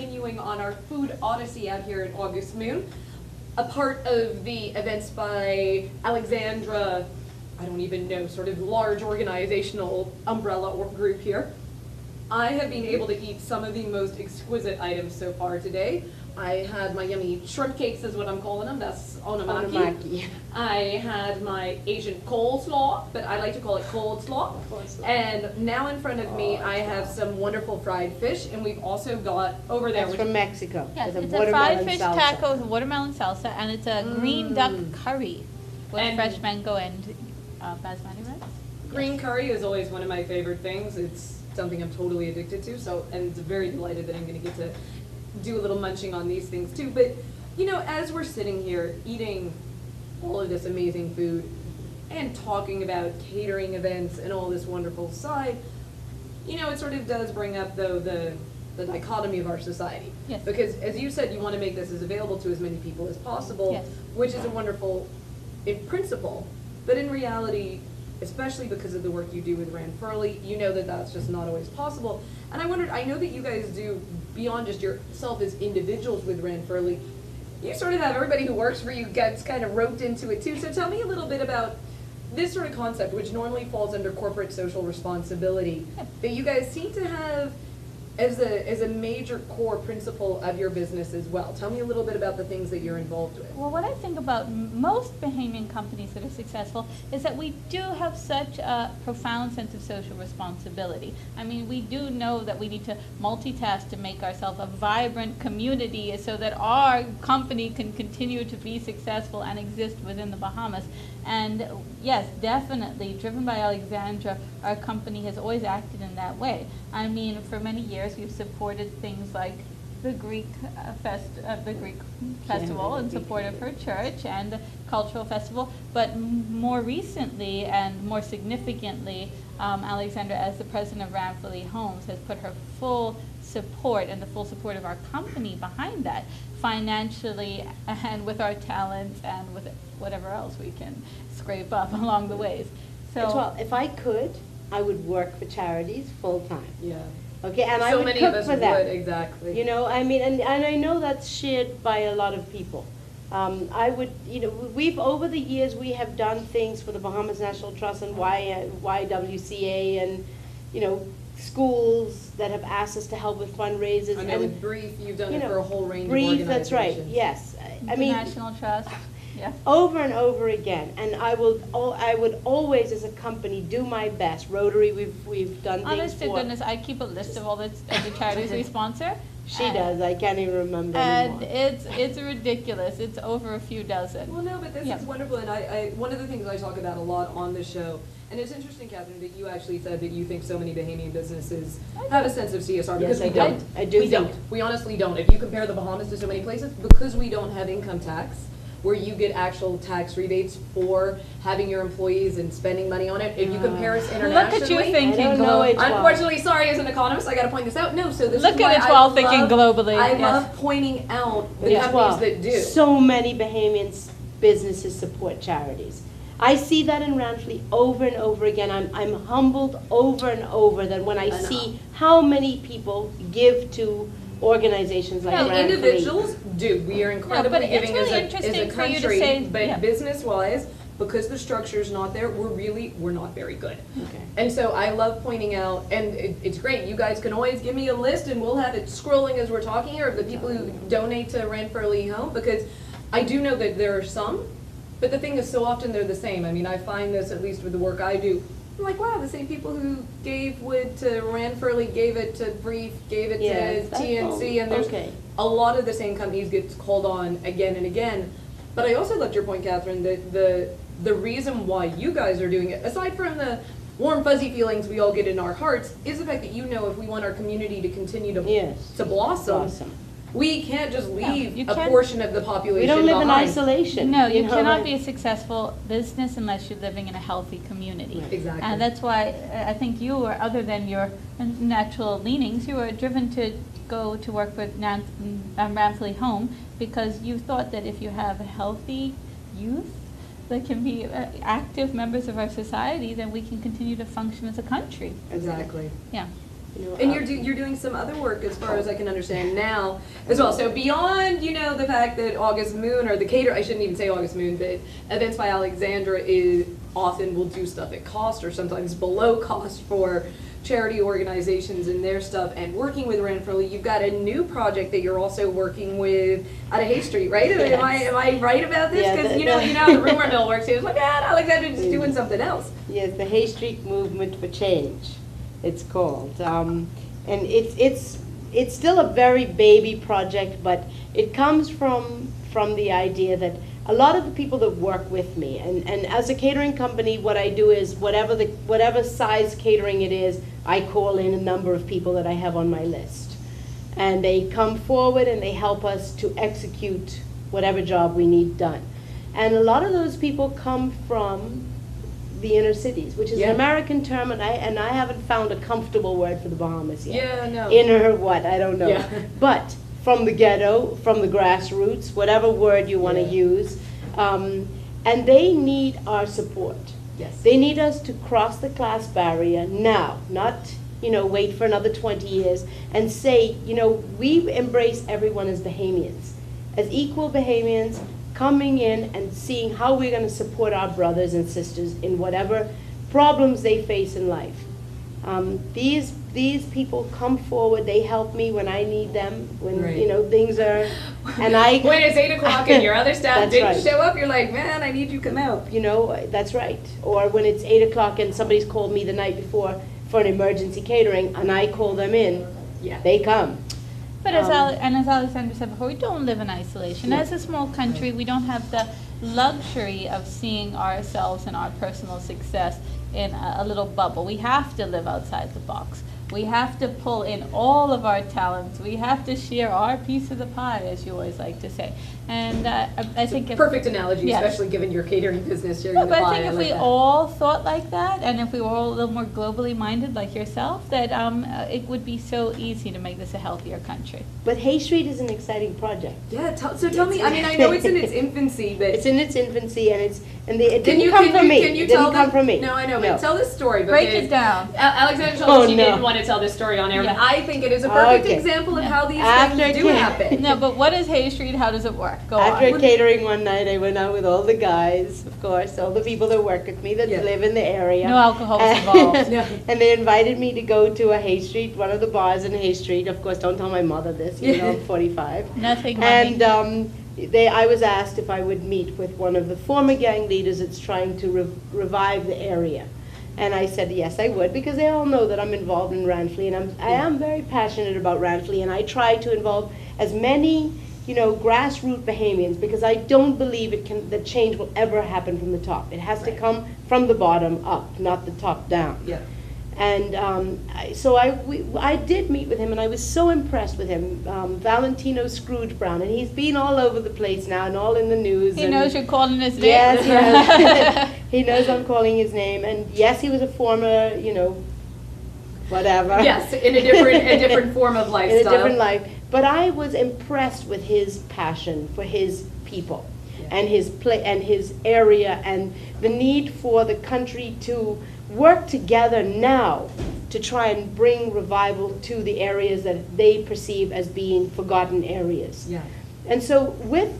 continuing on our food odyssey out here in August Moon. A part of the events by Alexandra, I don't even know, sort of large organizational umbrella or group here. I have been able to eat some of the most exquisite items so far today. I had my yummy shrimp cakes is what I'm calling them, that's onamaki. Onamaki. I had my Asian coleslaw, but I like to call it cold slaw. And now in front of me, I have some wonderful fried fish, and we've also got over there. That's from Mexico. Yes, with it's a watermelon fried fish salsa. taco with watermelon salsa, and it's a green duck curry with And- fresh mango and basmati rice. Green curry is always one of my favorite things. It's something I'm totally addicted to, so, and very delighted that I'm gonna get to do a little munching on these things too. But, you know, as we're sitting here eating all of this amazing food and talking about catering events and all this wonderful side, you know, it sort of does bring up, though, the dichotomy of our society. Yes. Because, as you said, you want to make this as available to as many people as possible, Yes. which is a wonderful, in principle, but in reality, especially because of the work you do with Rand Furley, you know that that's just not always possible. And I wondered, I know that you guys do, beyond just yourself as individuals with Rand Furley, you sort of have everybody who works for you gets kind of roped into it too. So tell me a little bit about this sort of concept, which normally falls under corporate social responsibility, that you guys seem to have as a major core principle of your business as well. Tell me a little bit about the things that you're involved with. Well, what I think about most Bahamian companies that are successful is that we do have such a profound sense of social responsibility. I mean, we do know that we need to multitask to make ourselves a vibrant community so that our company can continue to be successful and exist within the Bahamas. And yes, definitely, driven by Alexandra, our company has always acted in that way. I mean, for many years, we've supported things like the Greek festival in support of her church and the cultural festival. But more recently and more significantly, Alexandra, as the president of Rand Furley Homes, has put her full support and the full support of our company behind that, financially and with our talents and with whatever else we can scrape up along the ways. Well, if I could, I would work for charities full-time. Yeah. Okay, and I So would many cook of us for them. would, exactly. You know, I mean, and I know that's shared by a lot of people. I would, you know, over the years, we have done things for the Bahamas National Trust and YWCA and, you know, schools that have asked us to help with fundraisers. I know and, with Brief, you've done you it know, for a whole range of Brief, organizations. that's right, yes. I the mean, National Trust, yeah. over and over again, and I would always, as a company, do my best. Rotary, we've done things Honest to for. goodness, I keep a list of all the charities we sponsor. She does, I can't even remember And anymore. it's ridiculous. It's over a few dozen. Well, no, but this Yeah. is wonderful, and I one of the things I talk about a lot on the show, and it's interesting, Catherine, that you actually said that you think so many Bahamian businesses have a sense of CSR, because Yes, we I do. don't. I do We think- don't. We honestly don't. If you compare the Bahamas to so many places, because we don't have income tax, where you get actual tax rebates for having your employees and spending money on it, if you compare us Look internationally. at you I thinking don't know it. globally. Unfortunately, sorry, as an economist, I gotta point this out. No, so this Look is why at it I while love- thinking globally, I yes. love pointing out the Yes. companies that do. So many Bahamian businesses support charities. I see that in Rand Furley over and over again. I'm humbled over and over that when I know. see how many people give to organizations like No, Rand Furley. individuals do. We are incredibly but it's giving really as a interesting for you to country, say- but yeah. business-wise, because the structure's not there, we're not very good. Okay. And so I love pointing out, and it's great, you guys can always give me a list and we'll have it scrolling as we're talking here of the people who donate to Rand Furley Home, because I do know that there are some, but the thing is, so often they're the same. I mean, I find this, at least with the work I do, I'm like, wow, the same people who gave wood to Rand Furley gave it to Brief, gave it Yes, to that's TNC, and there's okay. a lot of the same companies get called on again and again. But I also loved your point, Catherine, that the reason why you guys are doing it, aside from the warm fuzzy feelings we all get in our hearts, is the fact that you know if we want our community to continue to Yes. to blossom, Awesome. we can't just leave you a can't- portion of the population We don't live in behind. isolation. No, you know, cannot like- be a successful business unless you're living in a healthy community. Right. Exactly. And that's why I think you were, other than your natural leanings, you were driven to go to work with Rand Furley Home because you thought that if you have a healthy youth that can be active members of our society, then we can continue to function as a country. Exactly. Yeah. You know, And you're doing some other work, as far as I can understand now, as well. So beyond, the fact that August Moon, or the I shouldn't even say August Moon, but Events by Alexandra often will do stuff at cost or sometimes below cost for charity organizations and their stuff, and working with Ranfurly, you've got a new project that you're also working with out of Hay Street, right? Yes. Am I right about this? Yeah, Because the- you know how the rumor mill works. It was like, Alexandra's just doing something else. Yes, the Hay Street Movement for Change, it's called. And it's still a very baby project, but it comes from the idea that a lot of the people that work with me, and as a catering company, what I do is whatever size catering it is, I call in a number of people that I have on my list. And they come forward and they help us to execute whatever job we need done. And a lot of those people come from the inner cities, which is Yeah. an American term, and I haven't found a comfortable word for the Bahamas yet. Yeah, no. Inner what, I don't know. Yeah. But from the ghetto, from the grassroots, whatever word you want to Yeah. use, and they need our support. Yes. They need us to cross the class barrier now, not, wait for another 20 years, and say, we embrace everyone as Bahamians, as equal Bahamians, coming in and seeing how we're going to support our brothers and sisters in whatever problems they face in life. These people come forward, they help me when I need them, when, Right. things are, and I... When it's 8 o'clock and your other staff That's didn't right. show up, you're like, man, I need you to come out. That's right. Or when it's 8 o'clock and somebody's called me the night before for an emergency catering, and I call them in, Yeah. they come. But as Alexandra said before, we don't live in isolation. No. As a small country, we don't have the luxury of seeing ourselves and our personal success in a little bubble. We have to live outside the box. We have to pull in all of our talents. We have to share our piece of the pie, as you always like to say. And I think if Perfect analogy, Yes. especially given your catering business, sharing No, the but pie. I think if like we that. all thought like that, and if we were all a little more globally minded like yourself, that it would be so easy to make this a healthier country. But Hay Street is an exciting project. Yeah, so tell me, I mean, I know it's in its infancy, but It's in its infancy, and it can didn't you, come can from you, me. can you It didn't tell come the- from me. No, I know, but tell this story. Break because it down. Alexandra told Oh, me she no. didn't want to tell this story on air, but Yeah. I think it is a perfect Okay. example of Yeah. how these After things do Kim- happen. No, but what is Hay Street? How does it work? Go After on. catering one night, I went out with all the guys, of course, all the people that work with me that Yeah. live in the area. No alcohol was And- involved. Yeah. And they invited me to go to a Hay Street, one of the bars in Hay Street. Of course, don't tell my mother this, I'm 45. Nothing. And I was asked if I would meet with one of the former gang leaders that's trying to revive the area. And I said, yes, I would, because they all know that I'm involved in Ranfurly, and I am very passionate about Ranfurly, and I try to involve as many, grassroots Bahamians, because I don't believe that change will ever happen from the top. It has to Right. come from the bottom up, not the top down. Yeah. And I did meet with him, and I was so impressed with him, Valentino Scrooge Brown, and he's been all over the place now and all in the news. He and knows you're calling his name. Yes, yes. He knows I'm calling his name, and yes, he was a former, whatever. Yes, in a different form of lifestyle. In a different life. But I was impressed with his passion for his people, Yeah. and his area, and the need for the country to work together now to try and bring revival to the areas that they perceive as being forgotten areas. Yeah. And so with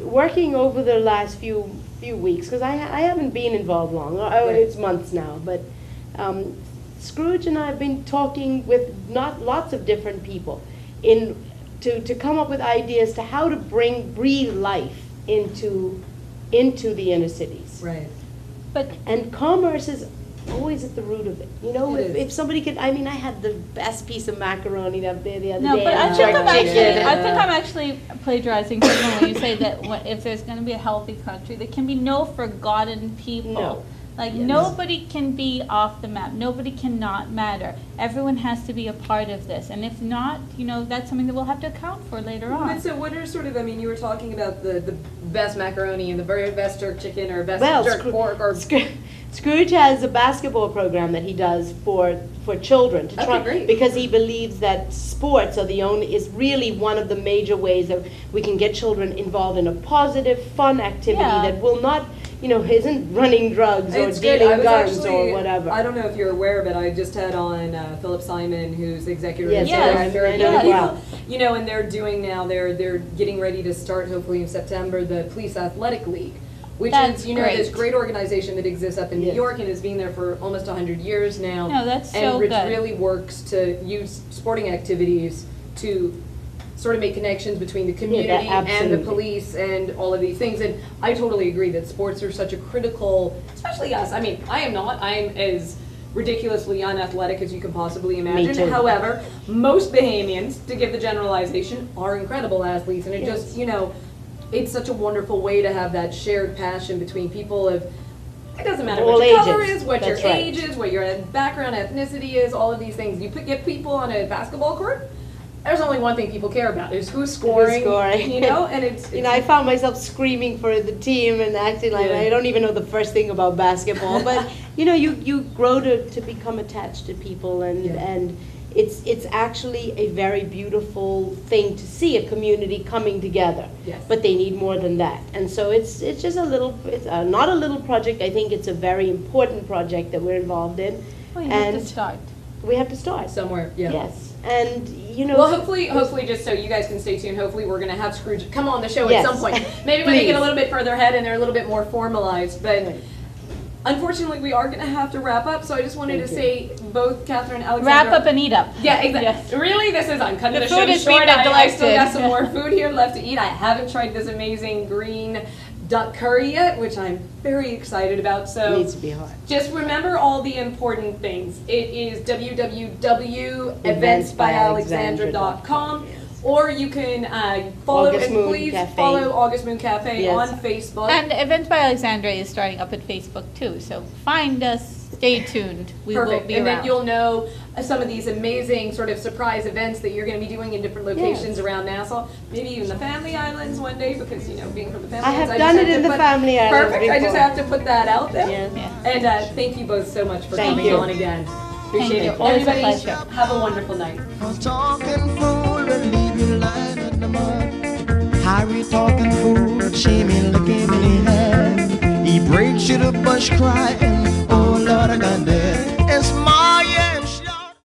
working over the last few weeks, because I haven't been involved long, Right. it's months now, but Scrooge and I have been talking with lots of different people to come up with ideas to how to breathe life into the inner cities. Right. But And commerce is always at the root of it. It If somebody could, I had the best piece of macaroni the other day. no, but I and think jerk I'm chicken. actually, I think I'm actually plagiarizing someone when you say that if there's going to be a healthy country, there can be no forgotten people. No. Like Yes. nobody can be off the map. Nobody cannot matter. Everyone has to be a part of this, and if not, that's something that we'll have to account for later on. And so what are sort of, you were talking about the best macaroni and the very best jerk chicken or best Well, jerk pork or... Scrooge has a basketball program that he does for children to Okay, try, great. because he believes that sports is really one of the major ways that we can get children involved in a positive, fun activity Yeah. that will not isn't running drugs or It's good. I dealing was guns actually, or whatever. I don't know if you're aware, but I just had on Philip Simon, who's the executive Yes, director. I know Yes. well. And they're doing now. They're getting ready to start, hopefully in September, the Police Athletic League, which That's is this great. great organization that exists up in New Yes. York and has been there for almost 100 years now. No, that's and so which good. really works to use sporting activities to sort of make connections between the community and the absolutely. police and all of these things. And I totally agree that sports are such a critical, especially us. I mean, I am not. I am as ridiculously unathletic as you can possibly imagine. too. However, most Bahamians, to give the generalization, are incredible athletes. And it Yes. just, it's such a wonderful way to have that shared passion between people of, it doesn't matter All what your color ages. is, what That's your right. age is, what your background, ethnicity is, all of these things. You get people on a basketball court, there's only one thing people care about, is who's scoring, and it's I found myself screaming for the team and acting like Yeah. I don't even know the first thing about basketball. But you grow to become attached to people, and it's actually a very beautiful thing to see a community coming together. Yes. But they need more than that, and so it's just it's not a little project. I think it's a very important project that we're involved in, Well, you have and to start. we have to start somewhere, yeah. Yes, and Well, hopefully, just so you guys can stay tuned, hopefully we're going to have Scrooge come on the show Yes. at some point. Maybe when they get a Please. little bit further ahead and they're a little bit more formalized. But Right. unfortunately, we are going to have to wrap up. So I just wanted Thank to you. say, both Catherine and Alexandra. Wrap up and eat up. Yeah, exactly. Yes. Really, I'm cutting The the, food show is short. being I still got neglected. some more food here left to eat. I haven't tried this amazing green duck curry yet, which I'm very excited about. So It needs to be hot. just remember all the important things. It is www.eventsbyalexandra.com, Yes. or you can follow August and Moon please Cafe. follow August Moon Cafe Yes. on Facebook. And Events by Alexandra is starting up at Facebook too, so find us, stay tuned. We will Perfect. be And around. then you'll know some of these amazing sort of surprise events that you're going to be doing in different locations Yes. around Nassau. Maybe even the Family Islands one day, because being from the Family I have Islands, done just it in to the Family Islands Perfect. I just before. have to put that out there. Yes. Yeah. And thank you both so much for Thank coming you. on again. Appreciate you. it. Always a Everybody, pleasure. have a wonderful night. Talking fool and leave you lying in the mud. Harry talking fool, Jimmy looking in the head. He breaks you to bush crying, oh Lord, I got dead.